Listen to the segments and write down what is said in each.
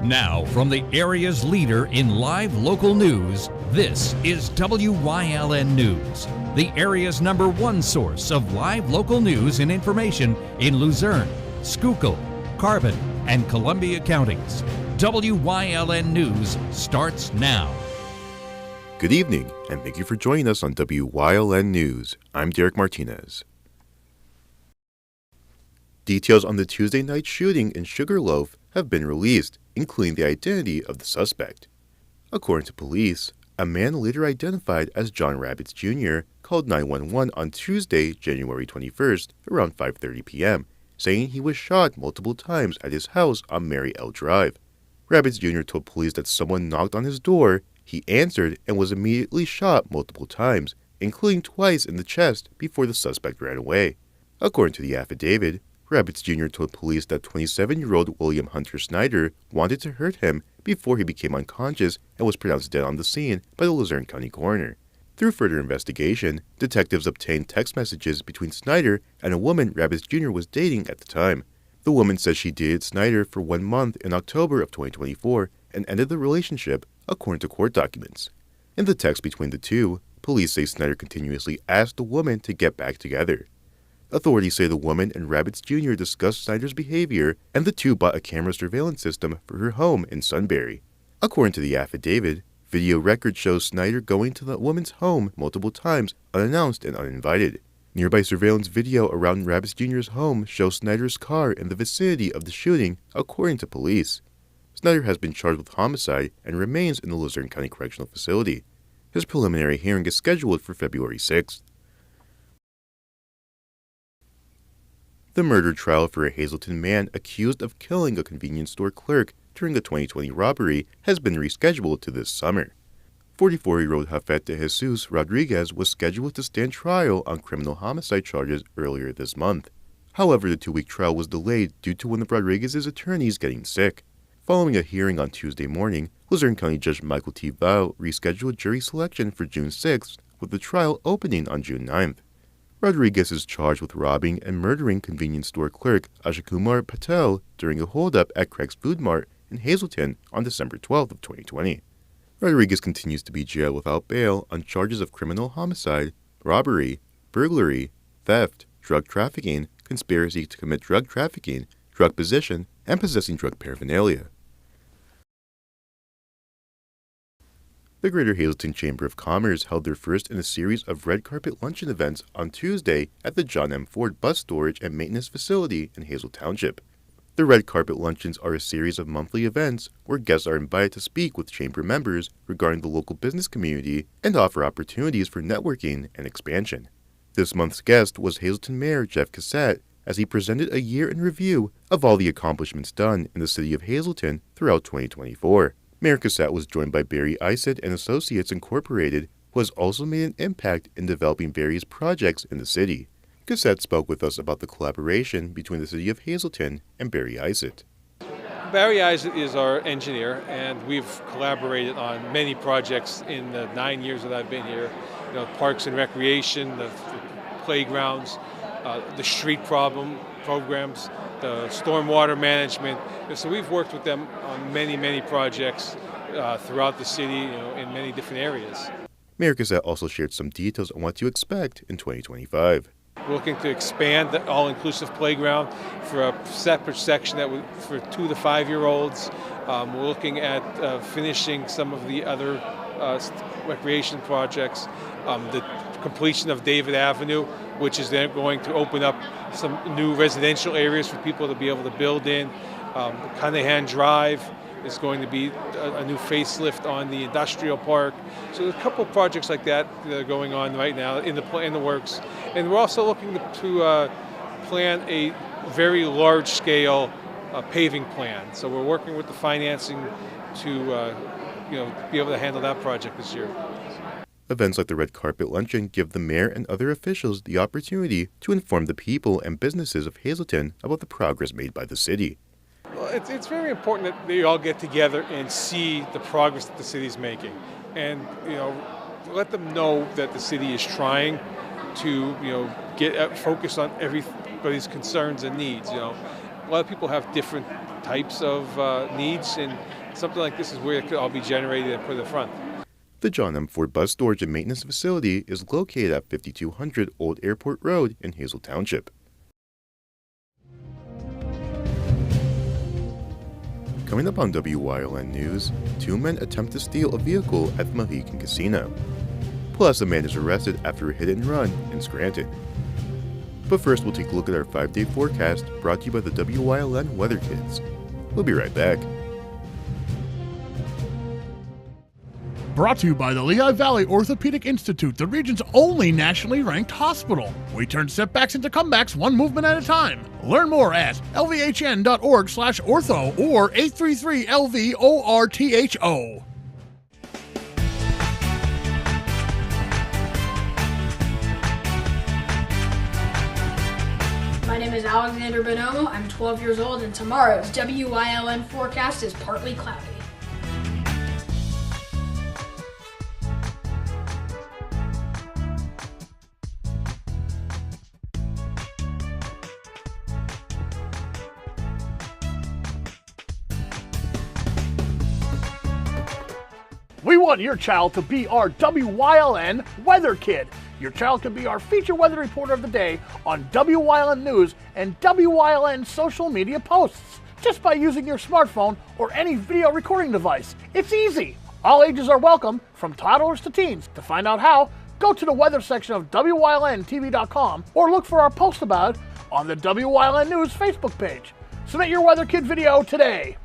Now, from the area's leader in live local news, this is WYLN News, the area's #1 source of live local news and information in Luzerne, Schuylkill, Carbon, and Columbia counties. WYLN News starts now. Good evening, and thank you for joining us on WYLN News. I'm Derek Martinez. Details on the Tuesday night shooting in Sugarloaf have been released, including the identity of the suspect. According to police, a man later identified as John Rabbits Jr. called 911 on Tuesday, January 21st, around 5:30 p.m., saying he was shot multiple times at his house on Mary L. Drive. Rabbits Jr. told police that someone knocked on his door. He answered and was immediately shot multiple times, including twice in the chest before the suspect ran away. According to the affidavit, Rabbits Jr. told police that 27-year-old William Hunter Snyder wanted to hurt him before he became unconscious and was pronounced dead on the scene by the Luzerne County coroner. Through further investigation, detectives obtained text messages between Snyder and a woman Rabbits Jr. was dating at the time. The woman says she dated Snyder for 1 month in October of 2024 and ended the relationship, according to court documents. In the text between the two, police say Snyder continuously asked the woman to get back together. Authorities say the woman and Rabbits Jr. discussed Snyder's behavior, and the two bought a camera surveillance system for her home in Sunbury. According to the affidavit, video record shows Snyder going to the woman's home multiple times unannounced and uninvited. Nearby surveillance video around Rabbits Jr.'s home shows Snyder's car in the vicinity of the shooting, according to police. Snyder has been charged with homicide and remains in the Luzerne County Correctional Facility. His preliminary hearing is scheduled for February 6th. The murder trial for a Hazleton man accused of killing a convenience store clerk during a 2020 robbery has been rescheduled to this summer. 44-year-old Jafet de Jesus Rodriguez was scheduled to stand trial on criminal homicide charges earlier this month. However, the 2-week trial was delayed due to one of Rodriguez's attorneys getting sick. Following a hearing on Tuesday morning, Luzerne County Judge Michael T. Val rescheduled jury selection for June 6th, with the trial opening on June 9th. Rodriguez is charged with robbing and murdering convenience store clerk Ajakumar Patel during a holdup at Craig's Food Mart in Hazleton on December 12th of 2020. Rodriguez continues to be jailed without bail on charges of criminal homicide, robbery, burglary, theft, drug trafficking, conspiracy to commit drug trafficking, drug possession, and possessing drug paraphernalia. The Greater Hazleton Chamber of Commerce held their first in a series of red carpet luncheon events on Tuesday at the John M. Ford Bus Storage and Maintenance Facility in Hazel Township. The red carpet luncheons are a series of monthly events where guests are invited to speak with chamber members regarding the local business community and offer opportunities for networking and expansion. This month's guest was Hazleton Mayor Jeff Cassett, as he presented a year in review of all the accomplishments done in the city of Hazleton throughout 2024. Mayor Cassett was joined by Barry Isett and Associates Incorporated, who has also made an impact in developing various projects in the city. Cassett spoke with us about the collaboration between the city of Hazleton and Barry Isett. Barry Isett is our engineer, and we've collaborated on many projects in the 9 years that I've been here. Parks and recreation, the playgrounds, the street programs, the stormwater management. So we've worked with them on many projects throughout the city, in many different areas. Mayor Cassett also shared some details on what to expect in 2025. We're looking to expand the all-inclusive playground for a separate section for 2 to 5-year-olds. We're looking at finishing some of the other recreation projects. The completion of David Avenue, which is then going to open up some new residential areas for people to be able to build in. Cunahan Drive is going to be a new facelift on the industrial park. So there's a couple of projects like that that are going on right now in the works. And we're also looking to plan a very large-scale paving plan. So we're working with the financing to be able to handle that project this year. Events like the Red Carpet Luncheon give the mayor and other officials the opportunity to inform the people and businesses of Hazleton about the progress made by the city. Well, it's very important that they all get together and see the progress that the city's making, and let them know that the city is trying to get focused on everybody's concerns and needs. a lot of people have different types of needs, and something like this is where it could all be generated and put in the front. The John M. Ford Bus Storage and Maintenance Facility is located at 5200 Old Airport Road in Hazel Township. Coming up on WYLN News, 2 men attempt to steal a vehicle at the Mohegan Casino. Plus, a man is arrested after a hit and run in Scranton. But first, we'll take a look at our 5-day forecast brought to you by the WYLN Weather Kids. We'll be right back. Brought to you by the Lehigh Valley Orthopedic Institute, the region's only nationally ranked hospital. We turn setbacks into comebacks one movement at a time. Learn more at lvhn.org/ortho or 833-LV-ORTHO. My name is Alexander Bonomo. I'm 12 years old, and tomorrow's WYLN forecast is partly cloudy. We want your child to be our WYLN Weather Kid. Your child can be our feature weather reporter of the day on WYLN News and WYLN social media posts, just by using your smartphone or any video recording device. It's easy. All ages are welcome, from toddlers to teens. To find out how, go to the weather section of WYLNTV.com or look for our post about it on the WYLN News Facebook page. Submit your Weather Kid video today.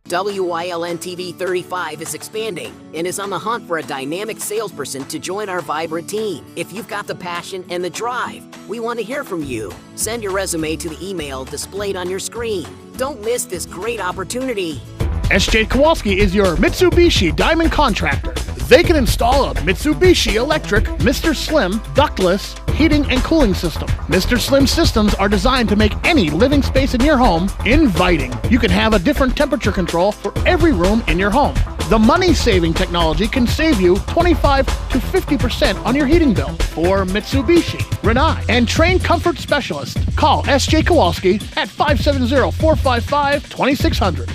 WYLN TV 35 is expanding and is on the hunt for a dynamic salesperson to join our vibrant team. If you've got the passion and the drive, we want to hear from you. Send your resume to the email displayed on your screen. Don't miss this great opportunity. SJ Kowalski is your Mitsubishi Diamond Contractor. They can install a Mitsubishi electric Mr. Slim ductless heating and cooling system. Mr. Slim systems are designed to make any living space in your home inviting. You can have a different temperature control for every room in your home. The money-saving technology can save you 25 to 50% on your heating bill. For Mitsubishi, Rinnai, and trained comfort specialists, call SJ Kowalski at 570-455-2600.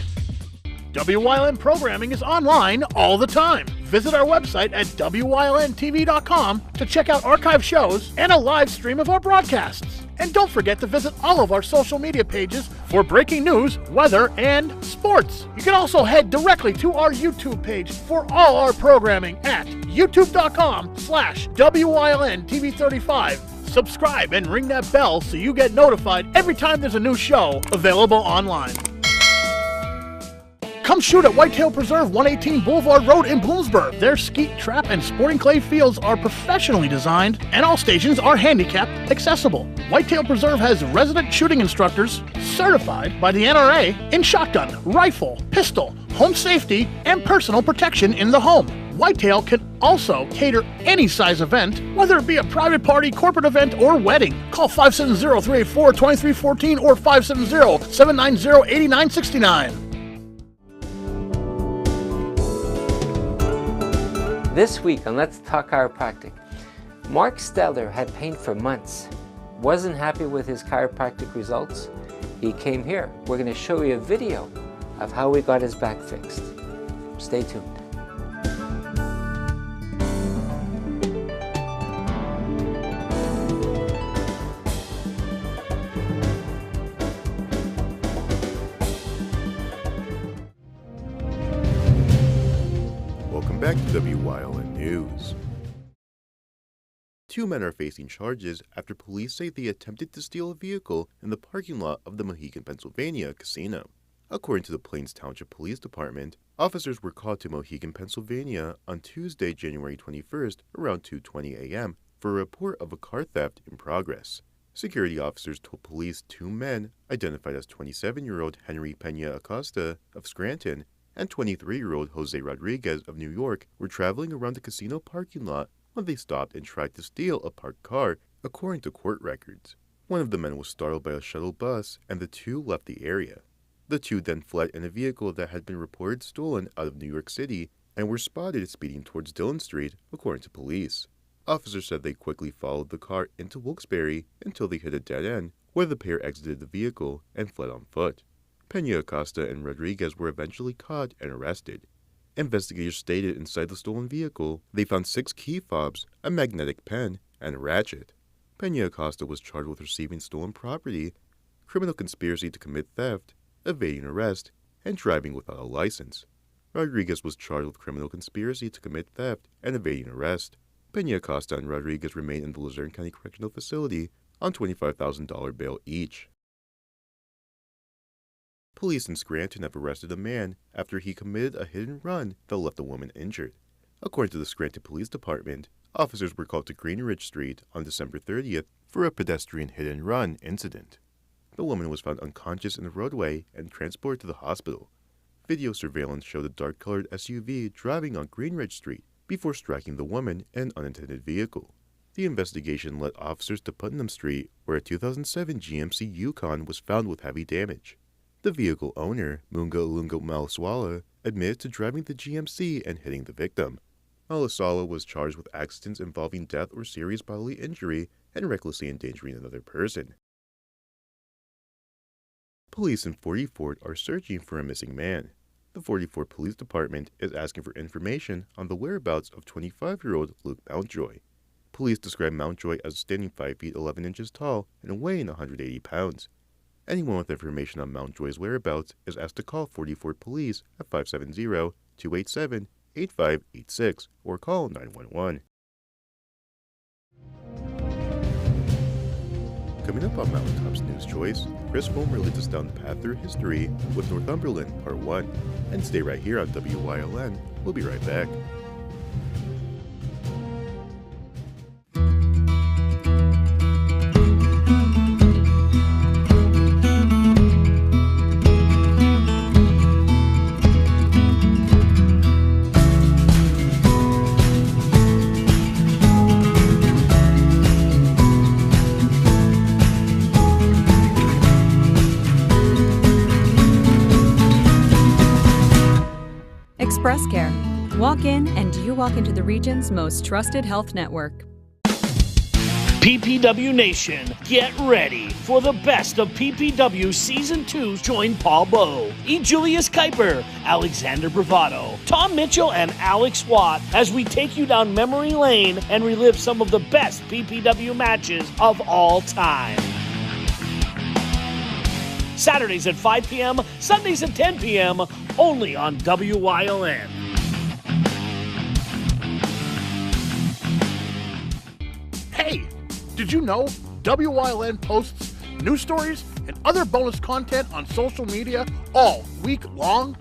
WYLN programming is online all the time. Visit our website at WYLNTV.com to check out archive shows and a live stream of our broadcasts. And don't forget to visit all of our social media pages for breaking news, weather, and sports. You can also head directly to our YouTube page for all our programming at youtube.com/WYLNTV35. Subscribe and ring that bell so you get notified every time there's a new show available online. Come shoot at Whitetail Preserve, 118 Boulevard Road in Bloomsburg. Their skeet, trap, and sporting clay fields are professionally designed, and all stations are handicapped accessible. Whitetail Preserve has resident shooting instructors certified by the NRA in shotgun, rifle, pistol, home safety, and personal protection in the home. Whitetail can also cater any size event, whether it be a private party, corporate event, or wedding. Call 570-384-2314 or 570-790-8969. This week on Let's Talk Chiropractic, Mark Steller had pain for months, wasn't happy with his chiropractic results. He came here. We're going to show you a video of how we got his back fixed. Stay tuned. Welcome back to WYLN News. 2 men are facing charges after police say they attempted to steal a vehicle in the parking lot of the Mohegan, Pennsylvania casino. According to the Plains Township Police Department, officers were called to Mohegan, Pennsylvania on Tuesday, January 21st around 2:20 a.m. for a report of a car theft in progress. Security officers told police 2 men, identified as 27-year-old Henry Pena Acosta of Scranton and 23-year-old Jose Rodriguez of New York, were traveling around the casino parking lot when they stopped and tried to steal a parked car, according to court records. One of the men was startled by a shuttle bus, and the 2 left the area. The 2 then fled in a vehicle that had been reported stolen out of New York City and were spotted speeding towards Dillon Street, according to police. Officers said they quickly followed the car into Wilkes-Barre until they hit a dead end, where the pair exited the vehicle and fled on foot. Peña Acosta and Rodriguez were eventually caught and arrested. Investigators stated inside the stolen vehicle they found 6 key fobs, a magnetic pen, and a ratchet. Peña Acosta was charged with receiving stolen property, criminal conspiracy to commit theft, evading arrest, and driving without a license. Rodriguez was charged with criminal conspiracy to commit theft and evading arrest. Peña Acosta and Rodriguez remain in the Luzerne County Correctional Facility on $25,000 bail each. Police in Scranton have arrested a man after he committed a hit and run that left a woman injured. According to the Scranton Police Department, officers were called to Greenridge Street on December 30th for a pedestrian hit and run incident. The woman was found unconscious in the roadway and transported to the hospital. Video surveillance showed a dark-colored SUV driving on Greenridge Street before striking the woman in an unattended vehicle. The investigation led officers to Putnam Street, where a 2007 GMC Yukon was found with heavy damage. The vehicle owner, Munga Lunga Malaswala, admitted to driving the GMC and hitting the victim. Malaswala was charged with accidents involving death or serious bodily injury and recklessly endangering another person. Police in 40 Fort are searching for a missing man. The 40 Fort Police Department is asking for information on the whereabouts of 25-year-old Luke Mountjoy. Police describe Mountjoy as standing 5 feet 11 inches tall and weighing 180 pounds. Anyone with information on Mountjoy's whereabouts is asked to call 40 Fort Police at 570-287-8586 or call 911. Coming up on Mountaintop's News Choice, Chris Fulmer leads us down the path through history with Northumberland Part 1. And stay right here on WYLN. We'll be right back. Express Care. Walk in and you walk into the region's most trusted health network. PPW Nation, get ready for the best of PPW Season 2. Join Paul Bowe, E. Julius Kuiper, Alexander Bravado, Tom Mitchell, and Alex Watt as we take you down memory lane and relive some of the best PPW matches of all time. Saturdays at 5 p.m., Sundays at 10 p.m., only on WYLN. Hey, did you know WYLN posts news stories and other bonus content on social media all week long?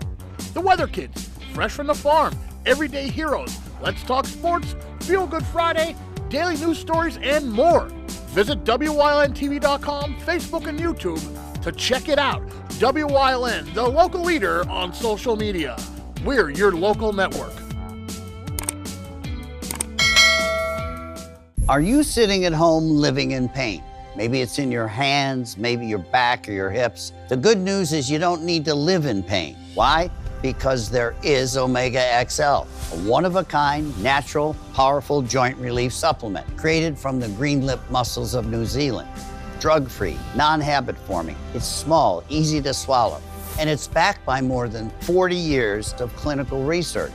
The Weather Kids, Fresh from the Farm, Everyday Heroes, Let's Talk Sports, Feel Good Friday, daily news stories, and more. Visit WYLNTV.com, Facebook, and YouTube to check it out. WYLN, the local leader on social media. We're your local network. Are you sitting at home living in pain? Maybe it's in your hands, maybe your back or your hips. The good news is you don't need to live in pain. Why? Because there is Omega XL, a one-of-a-kind, natural, powerful joint relief supplement created from the green lip mussels of New Zealand. Drug-free, non-habit forming. It's small, easy to swallow, and it's backed by more than 40 years of clinical research.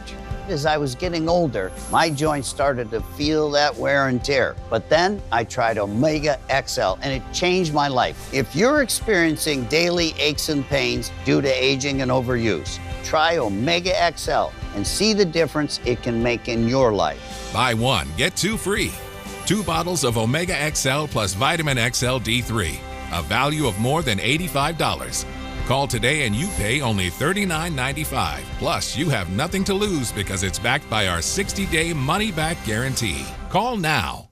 As I was getting older, my joints started to feel that wear and tear. But then I tried Omega XL, and it changed my life. If you're experiencing daily aches and pains due to aging and overuse, try Omega XL and see the difference it can make in your life. Buy one, get two free. 2 bottles of Omega XL plus Vitamin XL D3, a value of more than $85. Call today and you pay only $39.95. Plus, you have nothing to lose because it's backed by our 60-day money-back guarantee. Call now.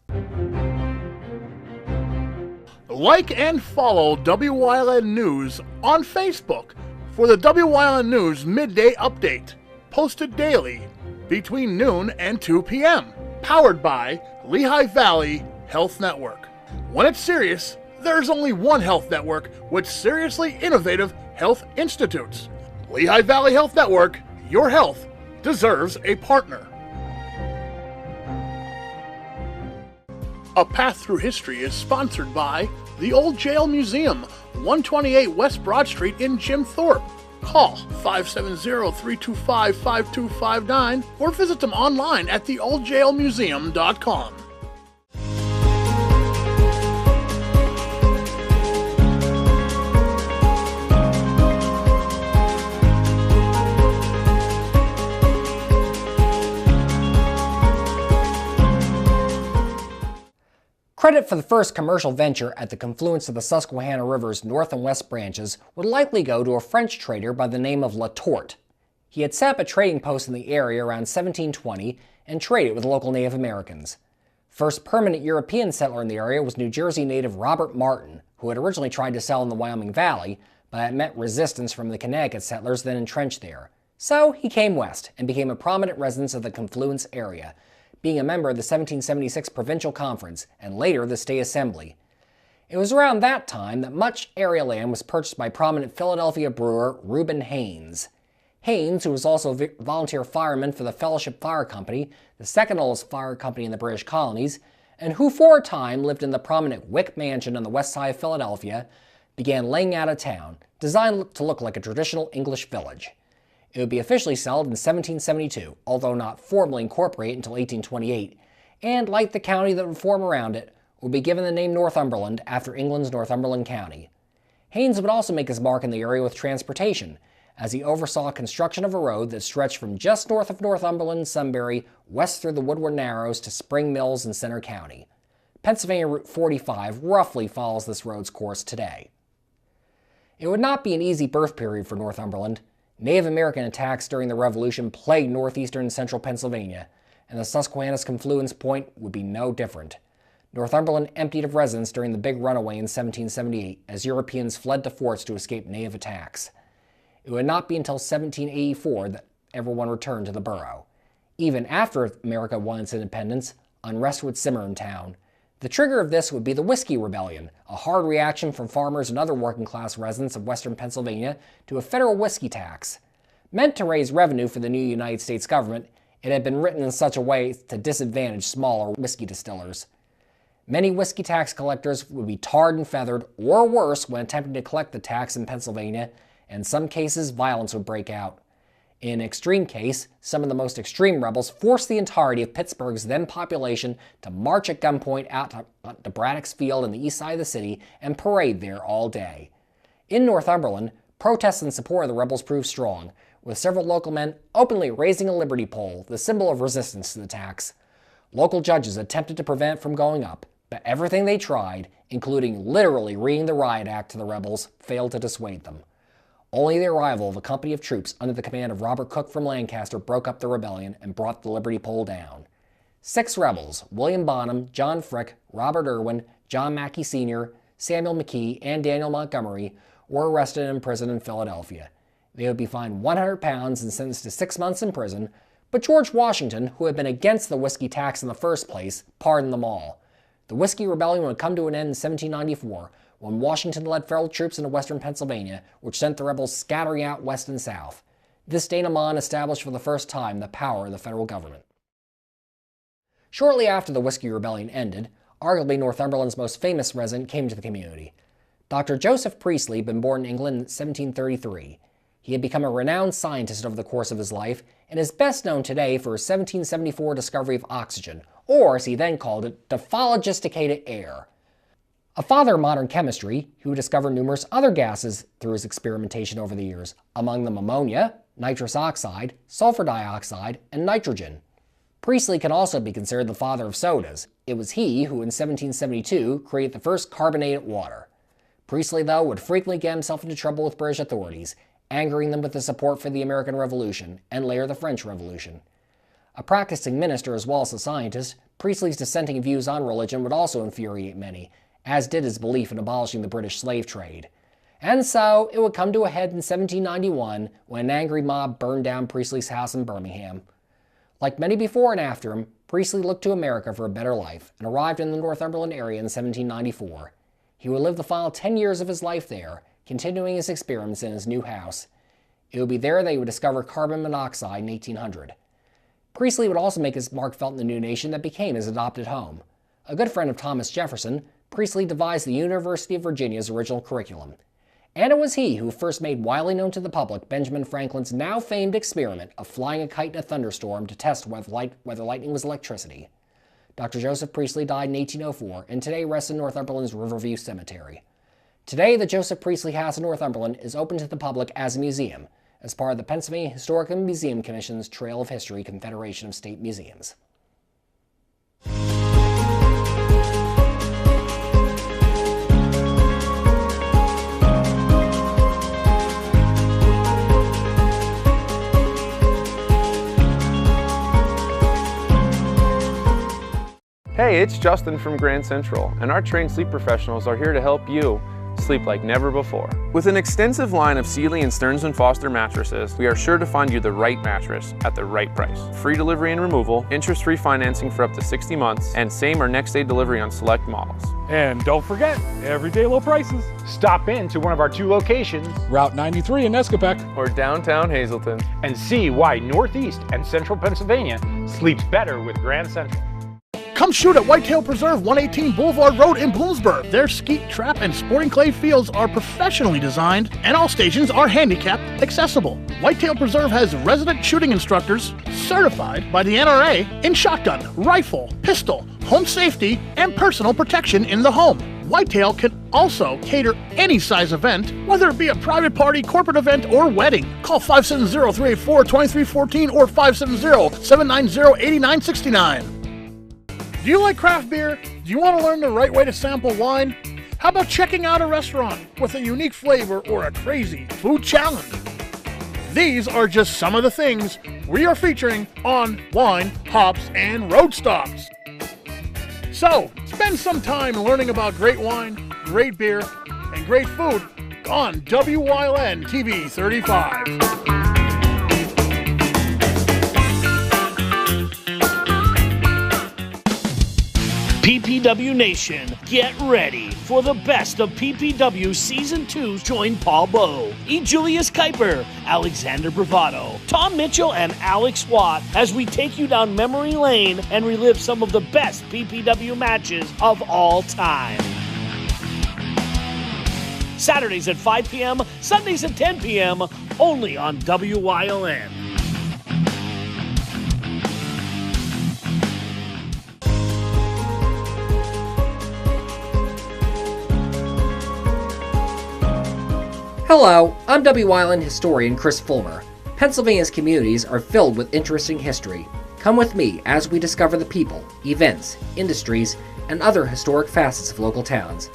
Like and follow WYLN News on Facebook for the WYLN News Midday Update, posted daily between noon and 2 p.m., powered by Lehigh Valley Health Network. When it's serious, there's only one health network with seriously innovative health institutes. Lehigh Valley Health Network, your health deserves a partner. A Path Through History is sponsored by the Old Jail Museum, 128 West Broad Street in Jim Thorpe. Call 570-325-5259 or visit them online at theoldjailmuseum.com. Credit for the first commercial venture at the confluence of the Susquehanna River's north and west branches would likely go to a French trader by the name of La Torte. He had set up a trading post in the area around 1720 and traded with local Native Americans. First permanent European settler in the area was New Jersey native Robert Martin, who had originally tried to settle in the Wyoming Valley, but had met resistance from the Connecticut settlers then entrenched there. So he came west and became a prominent resident of the confluence area, being a member of the 1776 Provincial Conference and later the State Assembly. It was around that time that much area land was purchased by prominent Philadelphia brewer Reuben Haynes. Haynes, who was also a volunteer fireman for the Fellowship Fire Company, the second oldest fire company in the British colonies, and who for a time lived in the prominent Wick Mansion on the west side of Philadelphia, began laying out a town, designed to look like a traditional English village. It would be officially settled in 1772, although not formally incorporated until 1828, and like the county that would form around it, would be given the name Northumberland after England's Northumberland County. Haynes would also make his mark in the area with transportation, as he oversaw construction of a road that stretched from just north of Northumberland and Sunbury west through the Woodward Narrows to Spring Mills in Center County. Pennsylvania Route 45 roughly follows this road's course today. It would not be an easy birth period for Northumberland. Native American attacks during the Revolution plagued northeastern and central Pennsylvania, and the Susquehanna's confluence point would be no different. Northumberland emptied of residents during the Big Runaway in 1778 as Europeans fled to forts to escape native attacks. It would not be until 1784 that everyone returned to the borough. Even after America won its independence, unrest would simmer in town. The trigger of this would be the Whiskey Rebellion, a hard reaction from farmers and other working-class residents of western Pennsylvania to a federal whiskey tax. Meant to raise revenue for the new United States government, it had been written in such a way to disadvantage smaller whiskey distillers. Many whiskey tax collectors would be tarred and feathered, or worse, when attempting to collect the tax in Pennsylvania, and in some cases, violence would break out. In an extreme case, some of the most extreme rebels forced the entirety of Pittsburgh's then population to march at gunpoint out to Braddock's Field on the east side of the city and parade there all day. In Northumberland, protests in support of the rebels proved strong, with several local men openly raising a liberty pole, the symbol of resistance to the tax. Local judges attempted to prevent it from going up, but everything they tried, including literally reading the riot act to the rebels, failed to dissuade them. Only the arrival of a company of troops under the command of Robert Cook from Lancaster broke up the rebellion and brought the liberty pole down. 6 rebels, William Bonham, John Frick, Robert Irwin, John Mackey Sr., Samuel McKee, and Daniel Montgomery, were arrested and imprisoned in Philadelphia. They would be fined £100 and sentenced to 6 months in prison, but George Washington, who had been against the whiskey tax in the first place, pardoned them all. The Whiskey Rebellion would come to an end in 1794, when Washington led federal troops into western Pennsylvania, which sent the rebels scattering out west and south. This denouement established for the first time the power of the federal government. Shortly after the Whiskey Rebellion ended, arguably Northumberland's most famous resident came to the community. Dr. Joseph Priestley had been born in England in 1733. He had become a renowned scientist over the course of his life, and is best known today for his 1774 discovery of oxygen, or as he then called it, dephlogisticated air. A father of modern chemistry, who discovered numerous other gases through his experimentation over the years, among them ammonia, nitrous oxide, sulfur dioxide, and nitrogen. Priestley can also be considered the father of sodas. It was he who in 1772 created the first carbonated water. Priestley, though, would frequently get himself into trouble with British authorities, angering them with his support for the American Revolution, and later the French Revolution. A practicing minister as well as a scientist, Priestley's dissenting views on religion would also infuriate many, as did his belief in abolishing the British slave trade. And so, it would come to a head in 1791 when an angry mob burned down Priestley's house in Birmingham. Like many before and after him, Priestley looked to America for a better life and arrived in the Northumberland area in 1794. He would live the final 10 years of his life there, continuing his experiments in his new house. It would be there that he would discover carbon monoxide in 1800. Priestley would also make his mark felt in the new nation that became his adopted home. A good friend of Thomas Jefferson, Priestley devised the University of Virginia's original curriculum. And it was he who first made widely known to the public Benjamin Franklin's now famed experiment of flying a kite in a thunderstorm to test whether lightning was electricity. Dr. Joseph Priestley died in 1804 and today rests in Northumberland's Riverview Cemetery. Today, the Joseph Priestley House in Northumberland is open to the public as a museum, as part of the Pennsylvania Historical Museum Commission's Trail of History Confederation of State Museums. Hey, it's Justin from Grand Central, and our trained sleep professionals are here to help you sleep like never before. With an extensive line of Sealy and Stearns & Foster mattresses, we are sure to find you the right mattress at the right price. Free delivery and removal, interest-free financing for up to 60 months, and same or next day delivery on select models. And don't forget, everyday low prices. Stop in to one of our 2 locations, Route 93 in Escapec, or downtown Hazleton, and see why Northeast and Central Pennsylvania sleeps better with Grand Central. Come shoot at Whitetail Preserve, 118 Boulevard Road in Bloomsburg. Their skeet, trap, and sporting clay fields are professionally designed, and all stations are handicap accessible. Whitetail Preserve has resident shooting instructors certified by the NRA in shotgun, rifle, pistol, home safety, and personal protection in the home. Whitetail can also cater any size event, whether it be a private party, corporate event, or wedding. Call 570-384-2314 or 570-790-8969. Do you like craft beer? Do you want to learn the right way to sample wine? How about checking out a restaurant with a unique flavor or a crazy food challenge? These are just some of the things we are featuring on Wine, Hops, and Road Stops. So, spend some time learning about great wine, great beer, and great food on WYLN TV 35. PPW Nation, get ready for the best of PPW Season 2. Join Paul Bowe, E. Julius Kuiper, Alexander Bravado, Tom Mitchell, and Alex Watt as we take you down memory lane and relive some of the best PPW matches of all time. Saturdays at 5 p.m., Sundays at 10 p.m., only on WYLN. Hello, I'm WYLN historian Chris Fulmer. Pennsylvania's communities are filled with interesting history. Come with me as we discover the people, events, industries, and other historic facets of local towns.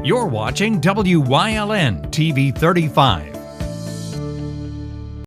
You're watching WYLN TV 35.